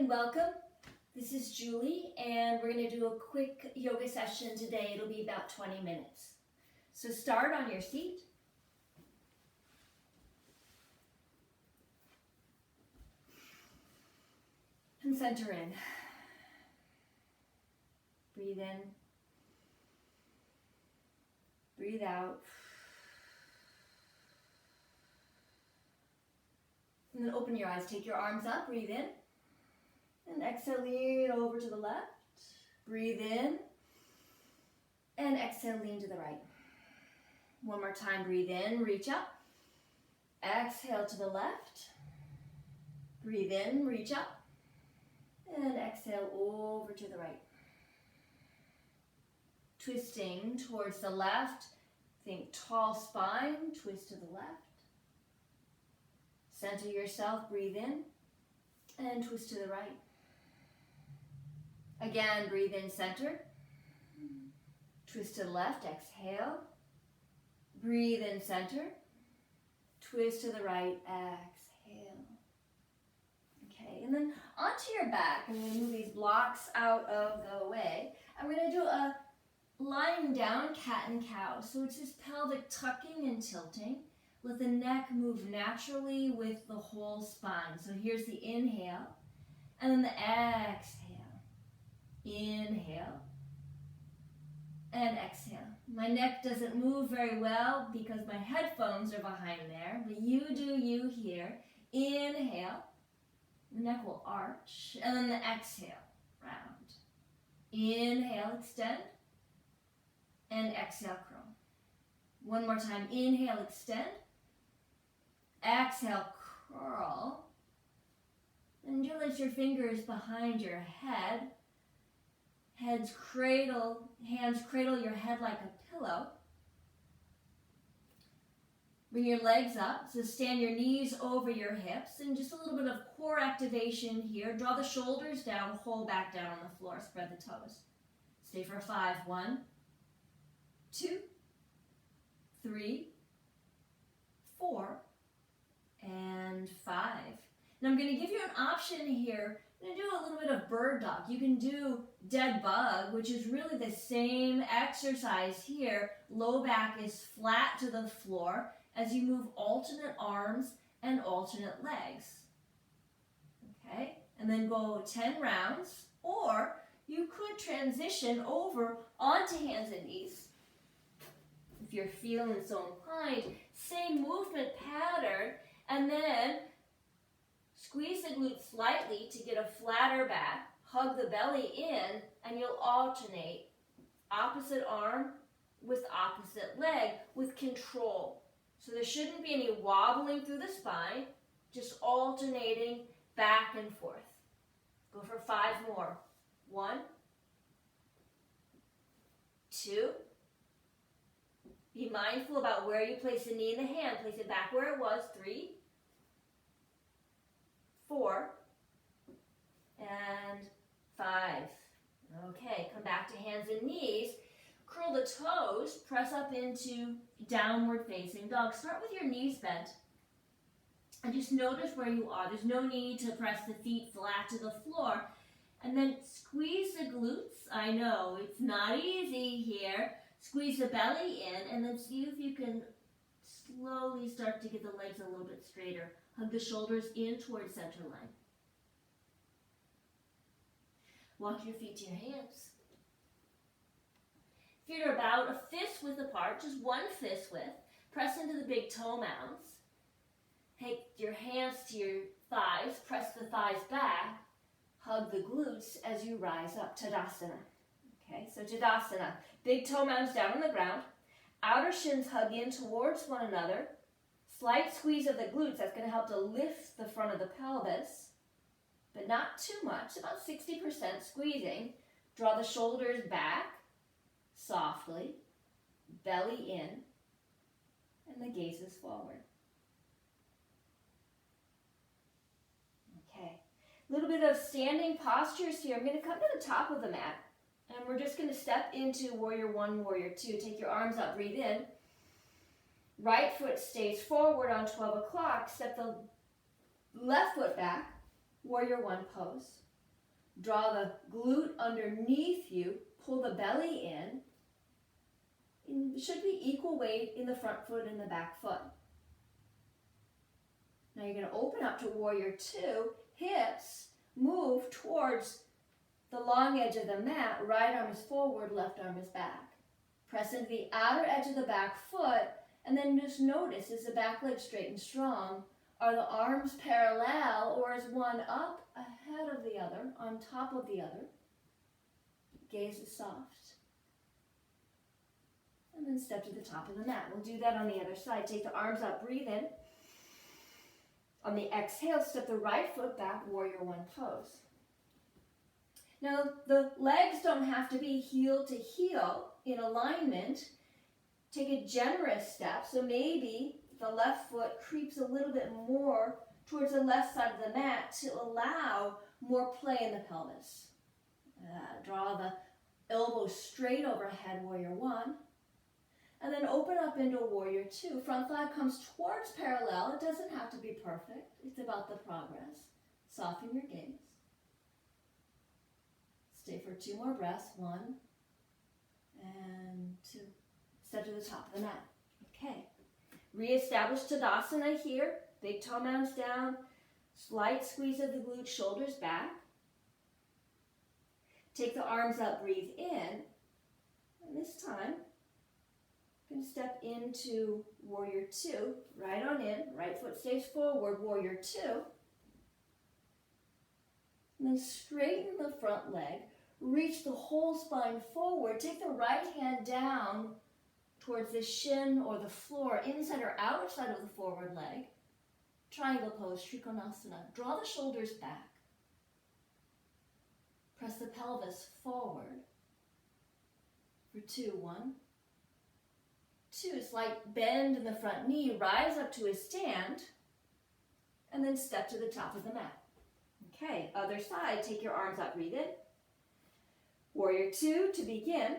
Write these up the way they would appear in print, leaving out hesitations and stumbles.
and welcome. This is Julie, and we're going to do a quick yoga session today. It'll be about 20 minutes. So start on your seat. And center in. Breathe in. Breathe out. And then open your eyes. Take your arms up. Breathe in. And exhale, lean over to the left. Breathe in. And exhale, lean to the right. One more time. Breathe in. Reach up. Exhale to the left. Breathe in. Reach up. And exhale over to the right. Twisting towards the left. Think tall spine. Twist to the left. Center yourself. Breathe in. And twist to the right. Again, breathe in, center. Twist to the left, exhale. Breathe in, center. Twist to the right, exhale. Okay, and then onto your back. I'm going to move these blocks out of the way. I'm going to do a lying down cat and cow. So it's just pelvic tucking and tilting. Let the neck move naturally with the whole spine. So here's the inhale, and then the exhale. Inhale and exhale. My neck doesn't move very well because my headphones are behind there, but you do you here. Inhale, the neck will arch, and then the exhale, round. Inhale, extend, and exhale, curl. One more time, inhale, extend, exhale, curl, and interlace your fingers behind your head. Hands cradle your head like a pillow. Bring your legs up, so stand your knees over your hips, and just a little bit of core activation here. Draw the shoulders down, hold back down on the floor, spread the toes. Stay for 5. 1, 2, 3, 4, and 5. Now I'm going to give you an option here. I'm going to do a little bit of bird dog. You can do dead bug, which is really the same exercise here. Low back is flat to the floor as you move alternate arms and alternate legs. Okay, and then go 10 rounds, or you could transition over onto hands and knees. If you're feeling so inclined, same movement pattern, and then squeeze the glutes slightly to get a flatter back, hug the belly in, and you'll alternate opposite arm with opposite leg with control. So there shouldn't be any wobbling through the spine, just alternating back and forth. Go for 5 more. 1, 2. Be mindful about where you place the knee and the hand. Place it back where it was. 3, 4, and 5. Okay, come back to hands and knees. Curl the toes, press up into downward facing dog. Start with your knees bent. And just notice where you are. There's no need to press the feet flat to the floor. And then squeeze the glutes. I know, it's not easy here. Squeeze the belly in, and then see if you can slowly start to get the legs a little bit straighter. Hug the shoulders in towards center line. Walk your feet to your hands. Feet are about a fist width apart, just 1 fist width. Press into the big toe mounds. Take your hands to your thighs, press the thighs back. Hug the glutes as you rise up, Tadasana. Okay, so Tadasana. Big toe mounds down on the ground. Outer shins hug in towards one another. Slight squeeze of the glutes, that's going to help to lift the front of the pelvis, but not too much, about 60% squeezing. Draw the shoulders back, softly, belly in, and the gaze is forward. Okay, a little bit of standing postures here. I'm going to come to the top of the mat, and we're just going to step into Warrior 1, Warrior 2. Take your arms up, breathe in. Right foot stays forward on 12 o'clock. Step the left foot back, Warrior 1 pose. Draw the glute underneath you, pull the belly in. It should be equal weight in the front foot and the back foot. Now you're going to open up to warrior two, hips move towards the long edge of the mat, right arm is forward, left arm is back. Press into the outer edge of the back foot, and then just notice, is the back leg straight and strong? Are the arms parallel, or is one up ahead of the other, on top of the other? Gaze is soft. And then step to the top of the mat. We'll do that on the other side. Take the arms up, breathe in. On the exhale, step the right foot back, warrior one pose. Now, the legs don't have to be heel to heel in alignment. Take a generous step, so maybe the left foot creeps a little bit more towards the left side of the mat to allow more play in the pelvis. Draw the elbows straight overhead, warrior one. And then open up into warrior two. Front thigh comes towards parallel. It doesn't have to be perfect. It's about the progress. Soften your gaze. Stay for 2 more breaths. 1 and 2. Step to the top of the mat. Okay. Reestablish Tadasana here. Big toe mounds down. Slight squeeze of the glutes, shoulders back. Take the arms up, breathe in. And this time, I'm going to step into warrior two. Right on in. Right foot stays forward, warrior two. And then straighten the front leg. Reach the whole spine forward. Take the right hand down towards the shin or the floor, inside or outside of the forward leg. Triangle pose, Trikonasana. Draw the shoulders back. Press the pelvis forward. For 2, 1. 2, slight bend in the front knee, rise up to a stand, and then step to the top of the mat. Okay, other side, take your arms up, breathe in. Warrior two to begin.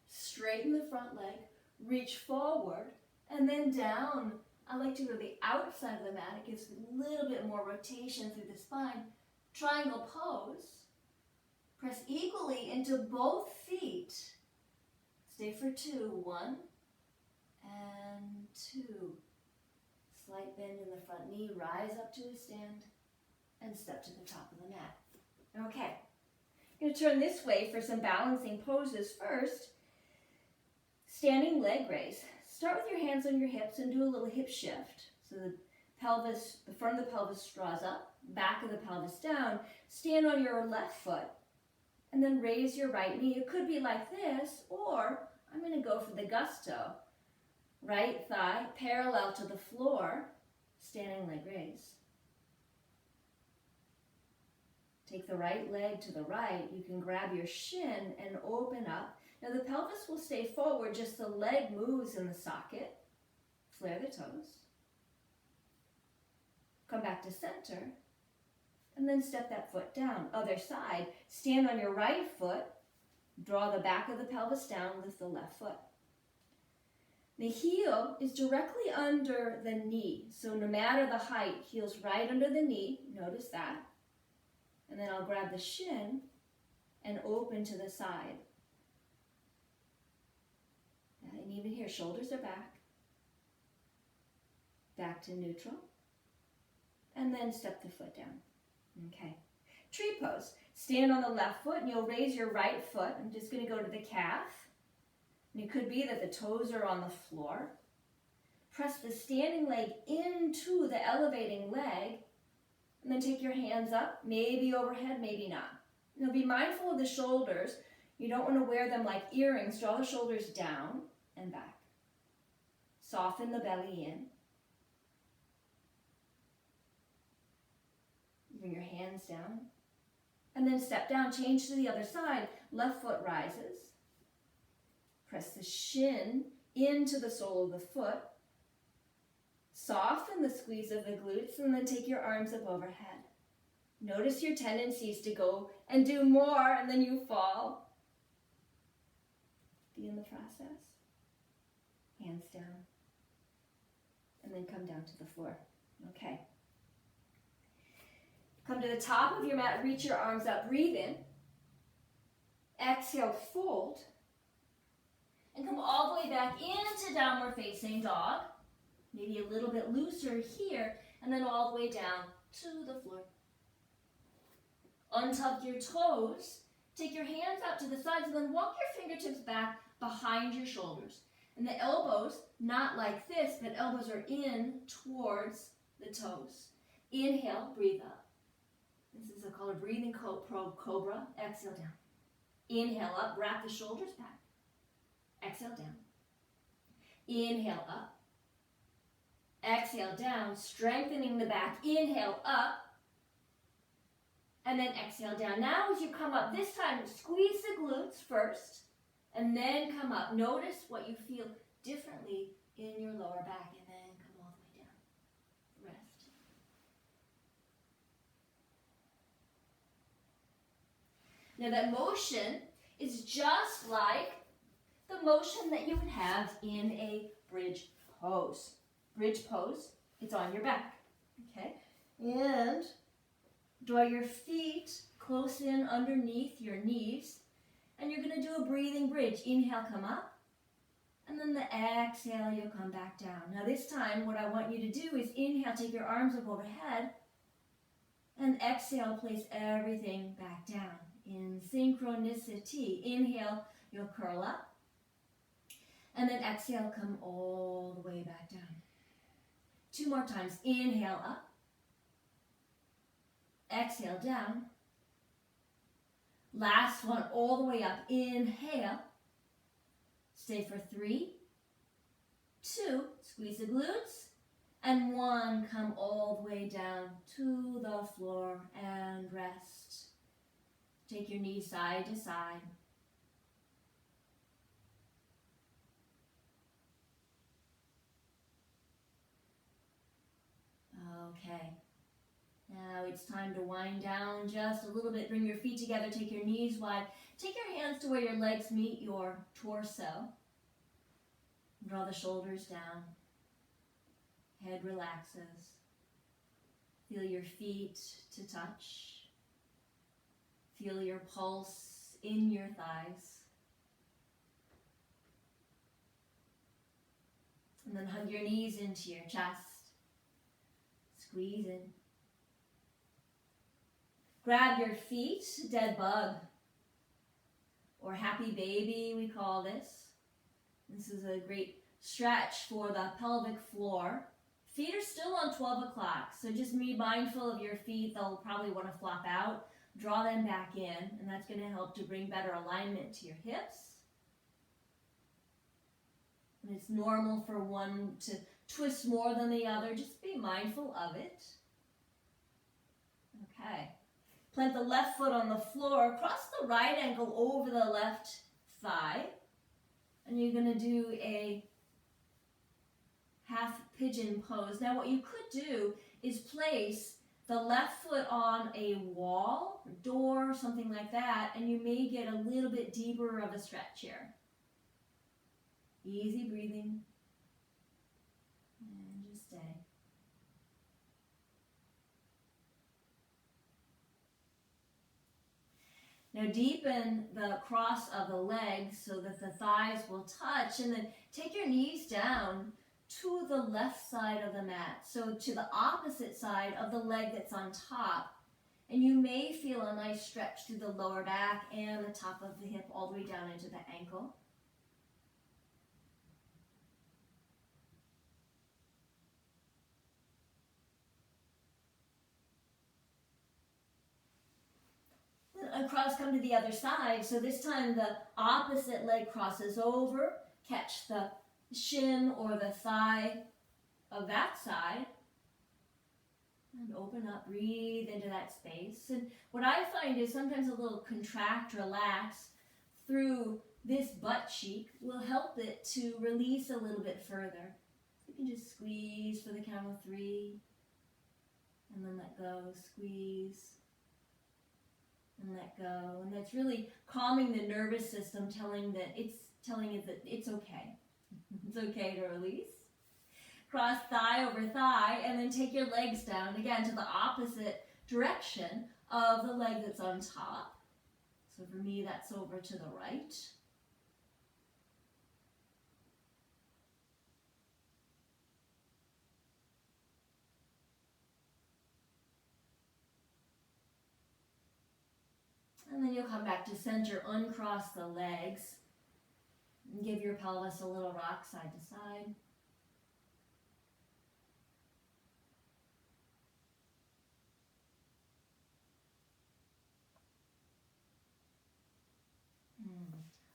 Straighten the front leg, reach forward, and then down. I like to go to the outside of the mat. It gives a little bit more rotation through the spine. Triangle pose. Press equally into both feet. Stay for 2, 1 and 2. Slight bend in the front knee, rise up to a stand, and step to the top of the mat. Okay, I'm going to turn this way for some balancing poses first. Standing leg raise. Start with your hands on your hips and do a little hip shift. So the pelvis, the front of the pelvis draws up, back of the pelvis down. Stand on your left foot and then raise your right knee. It could be like this, or I'm going to go for the gusto. Right thigh parallel to the floor, standing leg raise. Take the right leg to the right. You can grab your shin and open up. Now the pelvis will stay forward, just the leg moves in the socket. Flare the toes. Come back to center. And then step that foot down. Other side, stand on your right foot. Draw the back of the pelvis down, lift the left foot. The heel is directly under the knee. So no matter the height, heel's right under the knee. Notice that. And then I'll grab the shin and open to the side. And even here, shoulders are back. Back to neutral. And then step the foot down. Okay. Tree pose. Stand on the left foot and you'll raise your right foot. I'm just going to go to the calf. And it could be that the toes are on the floor. Press the standing leg into the elevating leg. And then take your hands up, maybe overhead, maybe not. Now be mindful of the shoulders. You don't want to wear them like earrings. Draw the shoulders down and back. Soften the belly in. Bring your hands down. And then step down, change to the other side. Left foot rises. Press the shin into the sole of the foot. Soften the squeeze of the glutes and then take your arms up overhead. Notice your tendencies to go and do more and then you fall. Be in the process. Hands down. And then come down to the floor. Okay. Come to the top of your mat, reach your arms up, breathe in. Exhale, fold. And come all the way back into downward facing dog. Maybe a little bit looser here, and then all the way down to the floor. Untuck your toes. Take your hands out to the sides, and then walk your fingertips back behind your shoulders. And the elbows, not like this, but elbows are in towards the toes. Inhale, breathe up. This is called a breathing cobra. Exhale down. Inhale up, wrap the shoulders back. Exhale down. Inhale up. Exhale down, strengthening the back. Inhale up. And then exhale down. Now as you come up, this time squeeze the glutes first. And then come up. Notice what you feel differently in your lower back. And then come all the way down. Rest. Now that motion is just like the motion that you would have in a bridge pose. Bridge pose, it's on your back, okay? And draw your feet close in underneath your knees, and you're gonna do a breathing bridge. Inhale, come up, and then the exhale, you'll come back down. Now this time, what I want you to do is inhale, take your arms up overhead, and exhale, place everything back down in synchronicity. Inhale, you'll curl up. And then exhale, come all the way back down. 2 more times. Inhale up. Exhale down. Last one, all the way up. Inhale. Stay for 3, 2, squeeze the glutes. And 1, come all the way down to the floor and rest. Take your knees side to side. Okay, now it's time to wind down just a little bit. Bring your feet together, take your knees wide. Take your hands to where your legs meet your torso. Draw the shoulders down. Head relaxes. Feel your feet to touch. Feel your pulse in your thighs. And then hug your knees into your chest. Squeeze in. Grab your feet, dead bug, or happy baby, we call this. This is a great stretch for the pelvic floor. Feet are still on 12 o'clock, so just be mindful of your feet. They'll probably want to flop out. Draw them back in, and that's going to help to bring better alignment to your hips. And it's normal for one to twist more than the other. Just be mindful of it. Okay. Plant the left foot on the floor. Cross the right ankle over the left thigh. And you're going to do a half pigeon pose. Now what you could do is place the left foot on a wall, door, something like that, and you may get a little bit deeper of a stretch here. Easy breathing. And just stay. Now deepen the cross of the legs so that the thighs will touch, and then take your knees down to the left side of the mat, so to the opposite side of the leg that's on top. And you may feel a nice stretch through the lower back and the top of the hip all the way down into the ankle. Across, come to the other side. So this time the opposite leg crosses over. Catch the shin or the thigh of that side. And open up, breathe into that space. And what I find is sometimes a little contract, relax through this butt cheek will help it to release a little bit further. You can just squeeze for the count of 3. And then let go, squeeze. And let go. And that's really calming the nervous system, telling it that it's okay. It's okay to release. Cross thigh over thigh, and then take your legs down again to the opposite direction of the leg that's on top. So for me, that's over to the right. And then you'll come back to center, uncross the legs, and give your pelvis a little rock side to side.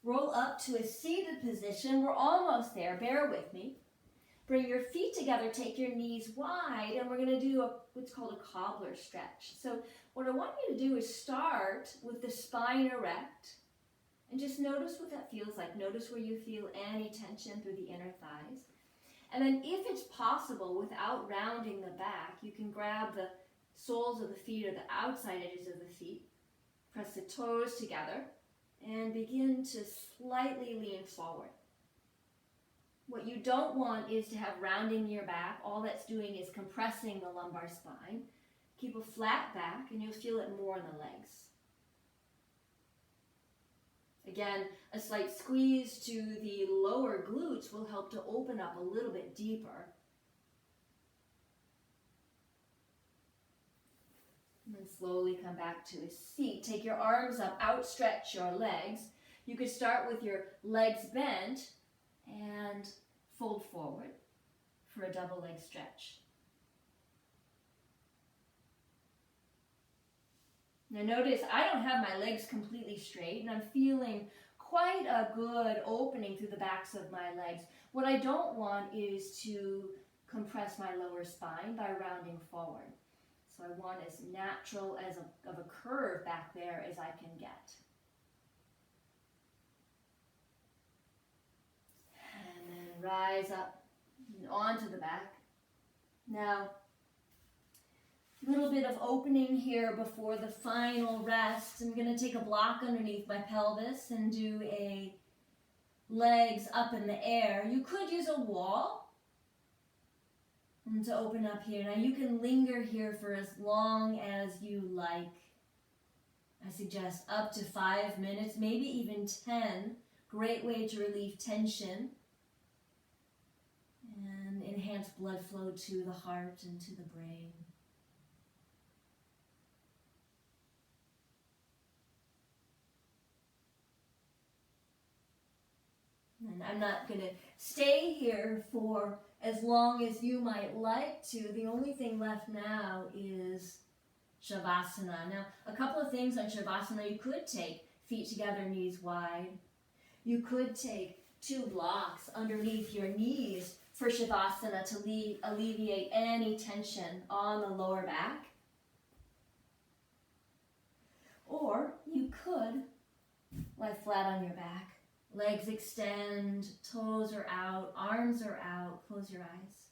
Roll up to a seated position. We're almost there. Bear with me. Bring your feet together, take your knees wide, and we're going to do what's called a cobbler stretch. So what I want you to do is start with the spine erect, and just notice what that feels like. Notice where you feel any tension through the inner thighs. And then if it's possible, without rounding the back, you can grab the soles of the feet or the outside edges of the feet, press the toes together, and begin to slightly lean forward. What you don't want is to have rounding your back. All that's doing is compressing the lumbar spine. Keep a flat back and you'll feel it more in the legs. Again, a slight squeeze to the lower glutes will help to open up a little bit deeper. And then slowly come back to a seat. Take your arms up, outstretch your legs. You could start with your legs bent and fold forward for a double leg stretch. Now notice I don't have my legs completely straight and I'm feeling quite a good opening through the backs of my legs. What I don't want is to compress my lower spine by rounding forward. So I want as natural of a curve back there as I can get. And then rise up and onto the back. Now, a little bit of opening here before the final rest. I'm going to take a block underneath my pelvis and do a legs up in the air. You could use a wall and to open up here. Now you can linger here for as long as you like. I suggest up to 5 minutes, maybe even 10. Great way to relieve tension and enhance blood flow to the heart and to the brain. And I'm not going to stay here for as long as you might like to. The only thing left now is Shavasana. Now, a couple of things on Shavasana. You could take feet together, knees wide. You could take 2 blocks underneath your knees for Shavasana to alleviate any tension on the lower back. Or you could lie flat on your back. Legs extend, toes are out, arms are out. Close your eyes.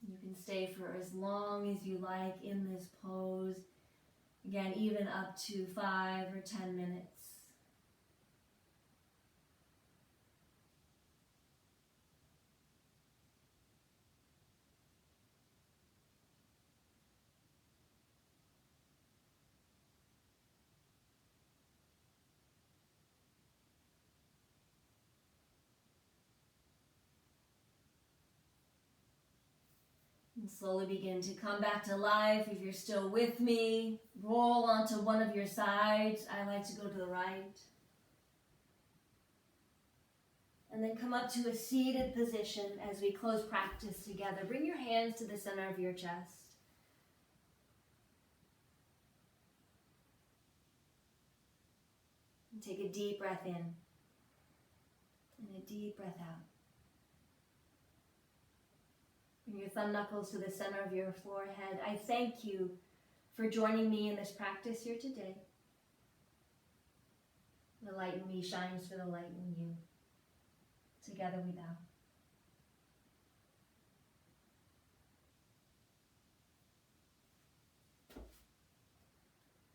You can stay for as long as you like in this pose. Again, even up to 5 or 10 minutes. And slowly begin to come back to life. If you're still with me, roll onto one of your sides. I like to go to the right. And then come up to a seated position as we close practice together. Bring your hands to the center of your chest. And take a deep breath in and a deep breath out. Bring your thumb knuckles to the center of your forehead. I thank you for joining me in this practice here today. The light in me shines for the light in you. Together we bow.